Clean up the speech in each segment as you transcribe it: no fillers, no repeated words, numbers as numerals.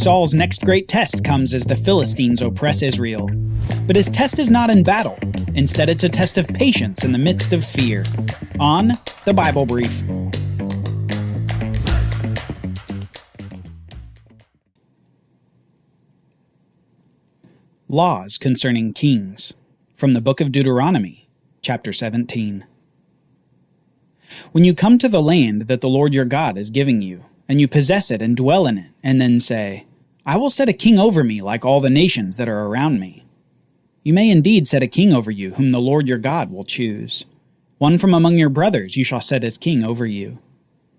Saul's next great test comes as the Philistines oppress Israel. But his test is not in battle. Instead, it's a test of patience in the midst of fear. On the Bible Brief. Laws concerning kings. From the book of Deuteronomy, chapter 17. When you come to the land that the Lord your God is giving you, and you possess it and dwell in it, and then say, I will set a king over me like all the nations that are around me. You may indeed set a king over you whom the Lord your God will choose. One from among your brothers you shall set as king over you.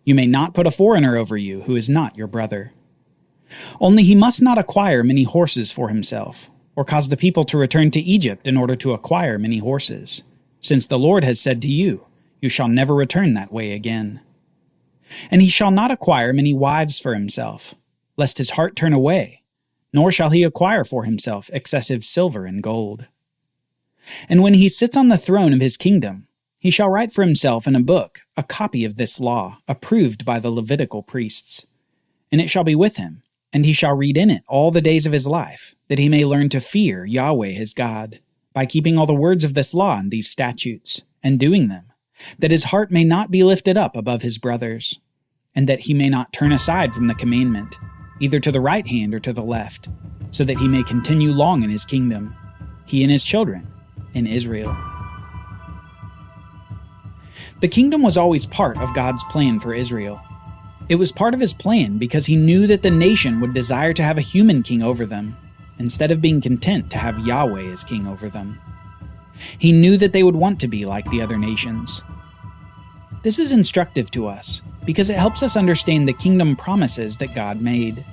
You may not put a foreigner over you who is not your brother. Only he must not acquire many horses for himself, or cause the people to return to Egypt in order to acquire many horses, since the Lord has said to you, you shall never return that way again. And he shall not acquire many wives for himself, lest his heart turn away, nor shall he acquire for himself excessive silver and gold. And when he sits on the throne of his kingdom, he shall write for himself in a book a copy of this law, approved by the Levitical priests. And it shall be with him, and he shall read in it all the days of his life, that he may learn to fear Yahweh his God, by keeping all the words of this law and these statutes, and doing them, that his heart may not be lifted up above his brothers, and that he may not turn aside from the commandment, either to the right hand or to the left, so that he may continue long in his kingdom, he and his children, in Israel. The kingdom was always part of God's plan for Israel. It was part of his plan because he knew that the nation would desire to have a human king over them, instead of being content to have Yahweh as king over them. He knew that they would want to be like the other nations. This is instructive to us, because it helps us understand the kingdom promises that God made.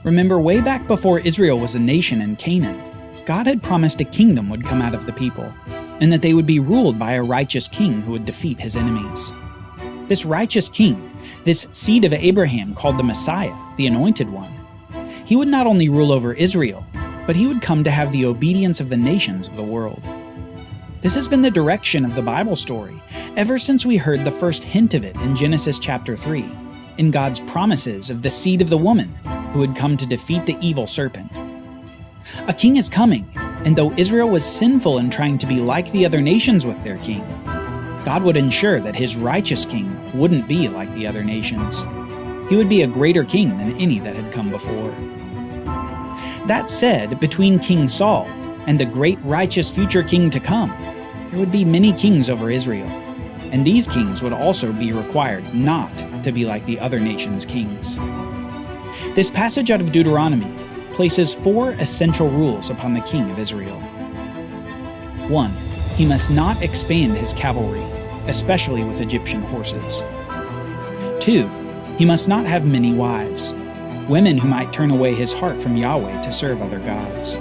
Remember, way back before Israel was a nation in Canaan, God had promised a kingdom would come out of the people, and that they would be ruled by a righteous king who would defeat his enemies. This righteous king, this seed of Abraham called the Messiah, the Anointed One, he would not only rule over Israel, but he would come to have the obedience of the nations of the world. This has been the direction of the Bible story ever since we heard the first hint of it in Genesis chapter 3, in God's promises of the seed of the woman who would come to defeat the evil serpent. A king is coming, and though Israel was sinful in trying to be like the other nations with their king, God would ensure that his righteous king wouldn't be like the other nations. He would be a greater king than any that had come before. That said, between King Saul and the great righteous future king to come, there would be many kings over Israel, and these kings would also be required not to be like the other nations' kings. This passage out of Deuteronomy places 4 essential rules upon the king of Israel. 1. He must not expand his cavalry, especially with Egyptian horses. 2. He must not have many wives, women who might turn away his heart from Yahweh to serve other gods.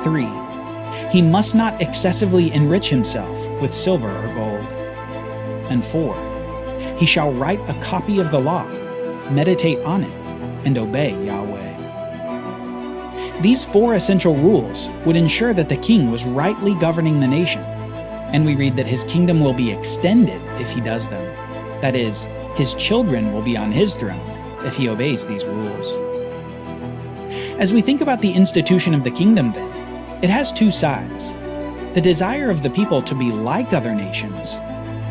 3. He must not excessively enrich himself with silver or gold. And 4. He shall write a copy of the law, meditate on it, and obey Yahweh. These 4 essential rules would ensure that the king was rightly governing the nation, and we read that his kingdom will be extended if he does them. That is, his children will be on his throne if he obeys these rules. As we think about the institution of the kingdom then, it has 2 sides: the desire of the people to be like other nations,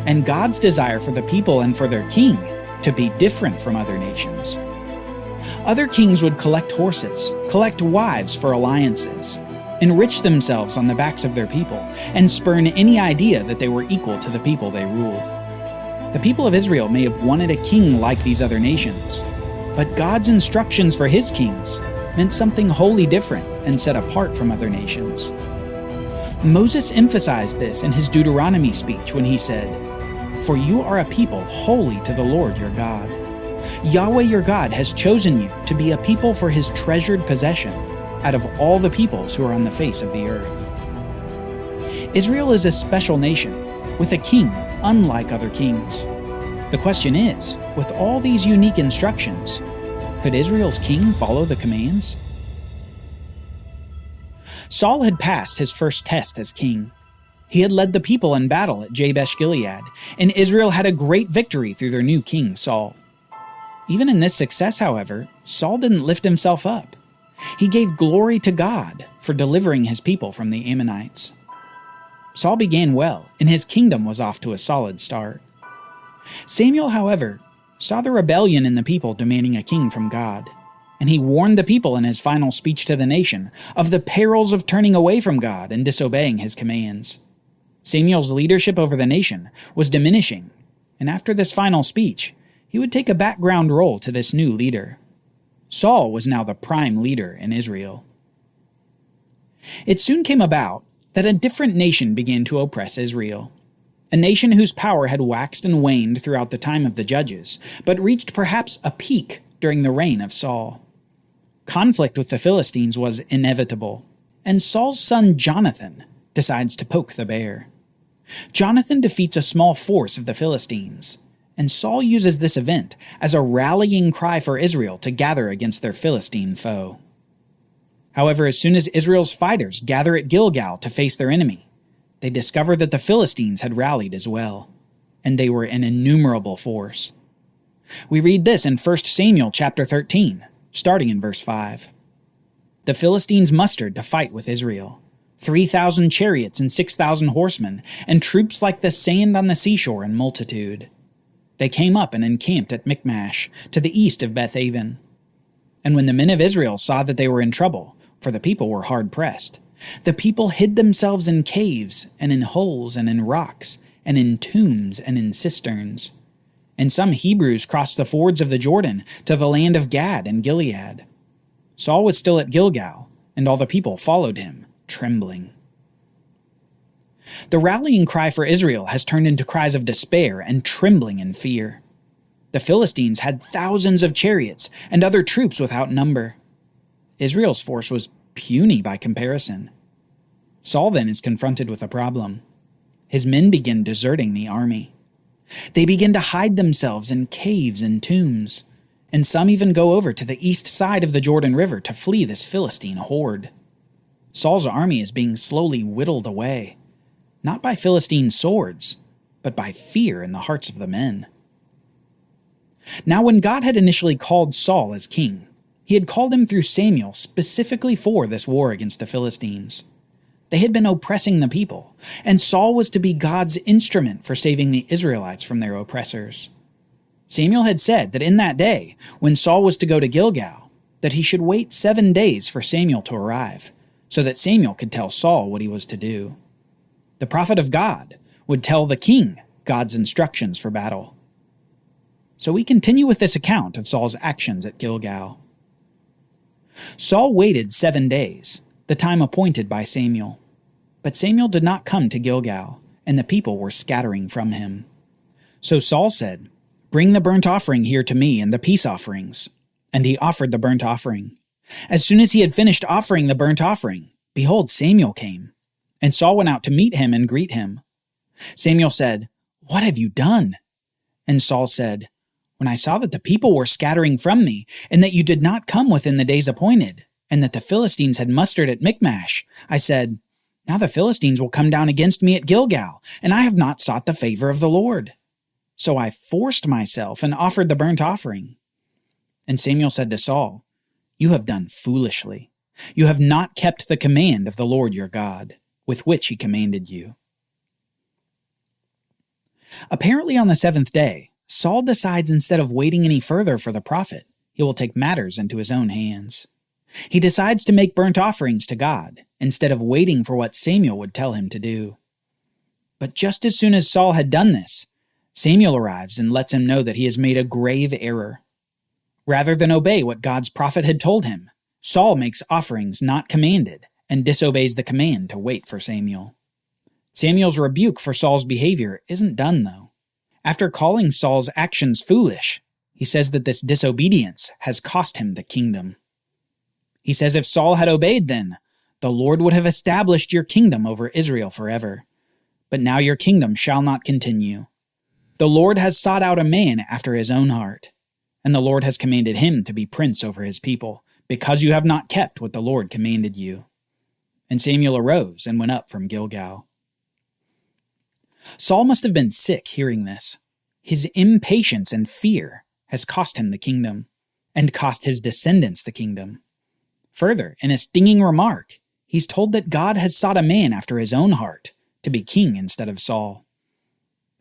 and God's desire for the people and for their king to be different from other nations. Other kings would collect horses, collect wives for alliances, enrich themselves on the backs of their people, and spurn any idea that they were equal to the people they ruled. The people of Israel may have wanted a king like these other nations, but God's instructions for his kings meant something wholly different and set apart from other nations. Moses emphasized this in his Deuteronomy speech when he said, "For you are a people holy to the Lord your God. Yahweh your God has chosen you to be a people for his treasured possession out of all the peoples who are on the face of the earth." Israel is a special nation, with a king unlike other kings. The question is, with all these unique instructions, could Israel's king follow the commands? Saul had passed his first test as king. He had led the people in battle at Jabesh Gilead, and Israel had a great victory through their new king, Saul. Even in this success, however, Saul didn't lift himself up. He gave glory to God for delivering his people from the Ammonites. Saul began well, and his kingdom was off to a solid start. Samuel, however, saw the rebellion in the people demanding a king from God, and he warned the people in his final speech to the nation of the perils of turning away from God and disobeying his commands. Samuel's leadership over the nation was diminishing, and after this final speech, he would take a background role to this new leader. Saul was now the prime leader in Israel. It soon came about that a different nation began to oppress Israel. A nation whose power had waxed and waned throughout the time of the judges, but reached perhaps a peak during the reign of Saul. Conflict with the Philistines was inevitable, and Saul's son Jonathan decides to poke the bear. Jonathan defeats a small force of the Philistines, and Saul uses this event as a rallying cry for Israel to gather against their Philistine foe. However, as soon as Israel's fighters gather at Gilgal to face their enemy, they discover that the Philistines had rallied as well, and they were an innumerable force. We read this in 1 Samuel chapter 13, starting in verse 5. The Philistines mustered to fight with Israel, 3,000 chariots and 6,000 horsemen, and troops like the sand on the seashore in multitude. They came up and encamped at Michmash, to the east of Bethaven. And when the men of Israel saw that they were in trouble, for the people were hard pressed, the people hid themselves in caves, and in holes, and in rocks, and in tombs, and in cisterns. And some Hebrews crossed the fords of the Jordan to the land of Gad and Gilead. Saul was still at Gilgal, and all the people followed him, trembling. The rallying cry for Israel has turned into cries of despair and trembling in fear. The Philistines had thousands of chariots and other troops without number. Israel's force was puny by comparison. Saul then is confronted with a problem. His men begin deserting the army. They begin to hide themselves in caves and tombs, and some even go over to the east side of the Jordan River to flee this Philistine horde. Saul's army is being slowly whittled away, not by Philistine swords, but by fear in the hearts of the men. Now, when God had initially called Saul as king, he had called him through Samuel specifically for this war against the Philistines. They had been oppressing the people, and Saul was to be God's instrument for saving the Israelites from their oppressors. Samuel had said that in that day, when Saul was to go to Gilgal, that he should wait 7 days for Samuel to arrive, so that Samuel could tell Saul what he was to do. The prophet of God would tell the king God's instructions for battle. So we continue with this account of Saul's actions at Gilgal. Saul waited 7 days, the time appointed by Samuel. But Samuel did not come to Gilgal, and the people were scattering from him. So Saul said, "Bring the burnt offering here to me and the peace offerings." And he offered the burnt offering. As soon as he had finished offering the burnt offering, behold, Samuel came. And Saul went out to meet him and greet him. Samuel said, "What have you done?" And Saul said, "When I saw that the people were scattering from me, and that you did not come within the days appointed, and that the Philistines had mustered at Michmash, I said, now the Philistines will come down against me at Gilgal, and I have not sought the favor of the Lord. So I forced myself and offered the burnt offering." And Samuel said to Saul, "You have done foolishly. You have not kept the command of the Lord your God, with which he commanded you." Apparently on the 7th day, Saul decides instead of waiting any further for the prophet, he will take matters into his own hands. He decides to make burnt offerings to God, instead of waiting for what Samuel would tell him to do. But just as soon as Saul had done this, Samuel arrives and lets him know that he has made a grave error. Rather than obey what God's prophet had told him, Saul makes offerings not commanded and disobeys the command to wait for Samuel. Samuel's rebuke for Saul's behavior isn't done, though. After calling Saul's actions foolish, he says that this disobedience has cost him the kingdom. He says if Saul had obeyed then, the Lord would have established your kingdom over Israel forever. But now your kingdom shall not continue. The Lord has sought out a man after his own heart, and the Lord has commanded him to be prince over his people, because you have not kept what the Lord commanded you. And Samuel arose and went up from Gilgal. Saul must have been sick hearing this. His impatience and fear has cost him the kingdom, and cost his descendants the kingdom. Further, in a stinging remark, he's told that God has sought a man after his own heart to be king instead of Saul.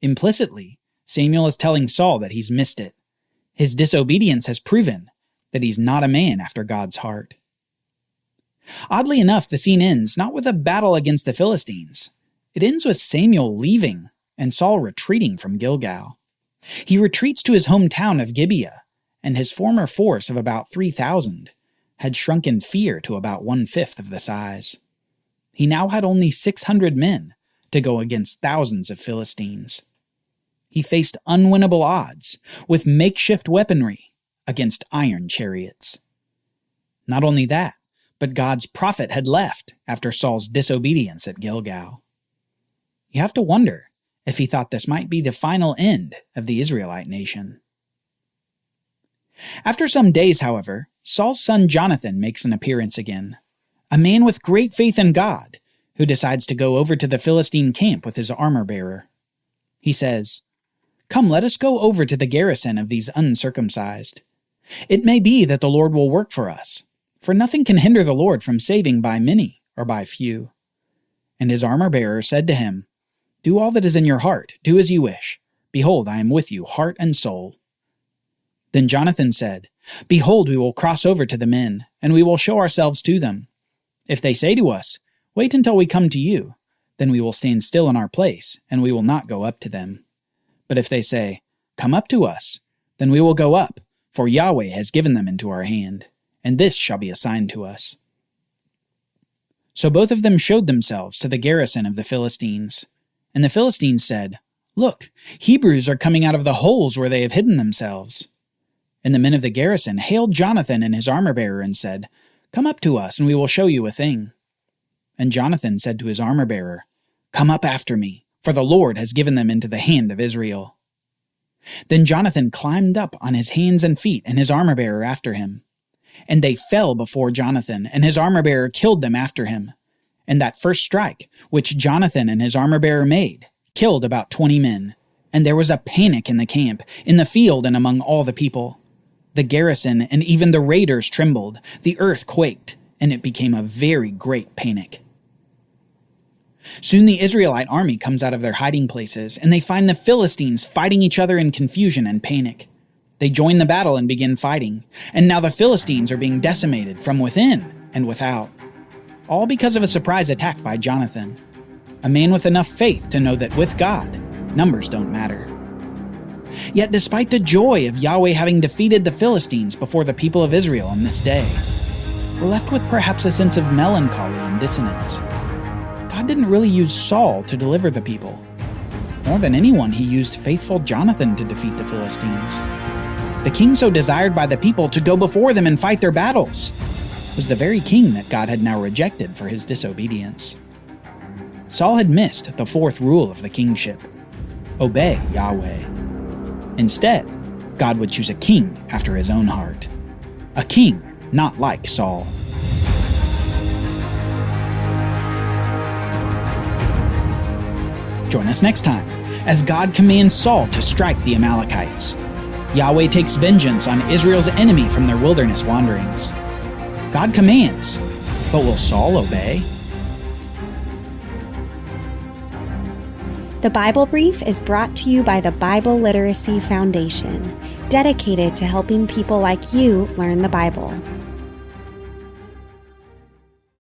Implicitly, Samuel is telling Saul that he's missed it. His disobedience has proven that he's not a man after God's heart. Oddly enough, the scene ends not with a battle against the Philistines. It ends with Samuel leaving and Saul retreating from Gilgal. He retreats to his hometown of Gibeah, and his former force of about 3,000 had shrunk in fear to about 1/5 of the size. He now had only 600 men to go against thousands of Philistines. He faced unwinnable odds with makeshift weaponry against iron chariots. Not only that, but God's prophet had left after Saul's disobedience at Gilgal. You have to wonder if he thought this might be the final end of the Israelite nation. After some days, however, Saul's son Jonathan makes an appearance again, a man with great faith in God, who decides to go over to the Philistine camp with his armor-bearer. He says, "Come, let us go over to the garrison of these uncircumcised. It may be that the Lord will work for us, for nothing can hinder the Lord from saving by many or by few." And his armor-bearer said to him, "Do all that is in your heart, do as you wish. Behold, I am with you, heart and soul." Then Jonathan said, "Behold, we will cross over to the men, and we will show ourselves to them. If they say to us, 'Wait until we come to you,' then we will stand still in our place, and we will not go up to them. But if they say, 'Come up to us,' then we will go up, for Yahweh has given them into our hand, and this shall be assigned to us." So both of them showed themselves to the garrison of the Philistines. And the Philistines said, "Look, Hebrews are coming out of the holes where they have hidden themselves." And the men of the garrison hailed Jonathan and his armor-bearer and said, "Come up to us, and we will show you a thing." And Jonathan said to his armor-bearer, "Come up after me, for the Lord has given them into the hand of Israel." Then Jonathan climbed up on his hands and feet, and his armor-bearer after him. And they fell before Jonathan, and his armor-bearer killed them after him. And that first strike, which Jonathan and his armor-bearer made, killed about 20 men. And there was a panic in the camp, in the field, and among all the people. The garrison and even the raiders trembled, the earth quaked, and it became a very great panic. Soon the Israelite army comes out of their hiding places, and they find the Philistines fighting each other in confusion and panic. They join the battle and begin fighting, and now the Philistines are being decimated from within and without. All because of a surprise attack by Jonathan, a man with enough faith to know that with God, numbers don't matter. Yet despite the joy of Yahweh having defeated the Philistines before the people of Israel on this day, we're left with perhaps a sense of melancholy and dissonance. God didn't really use Saul to deliver the people. More than anyone, he used faithful Jonathan to defeat the Philistines. The king so desired by the people to go before them and fight their battles was the very king that God had now rejected for his disobedience. Saul had missed the fourth rule of the kingship: obey Yahweh. Instead, God would choose a king after his own heart. A king not like Saul. Join us next time as God commands Saul to strike the Amalekites. Yahweh takes vengeance on Israel's enemy from their wilderness wanderings. God commands, but will Saul obey? The Bible Brief is brought to you by the Bible Literacy Foundation, dedicated to helping people like you learn the Bible.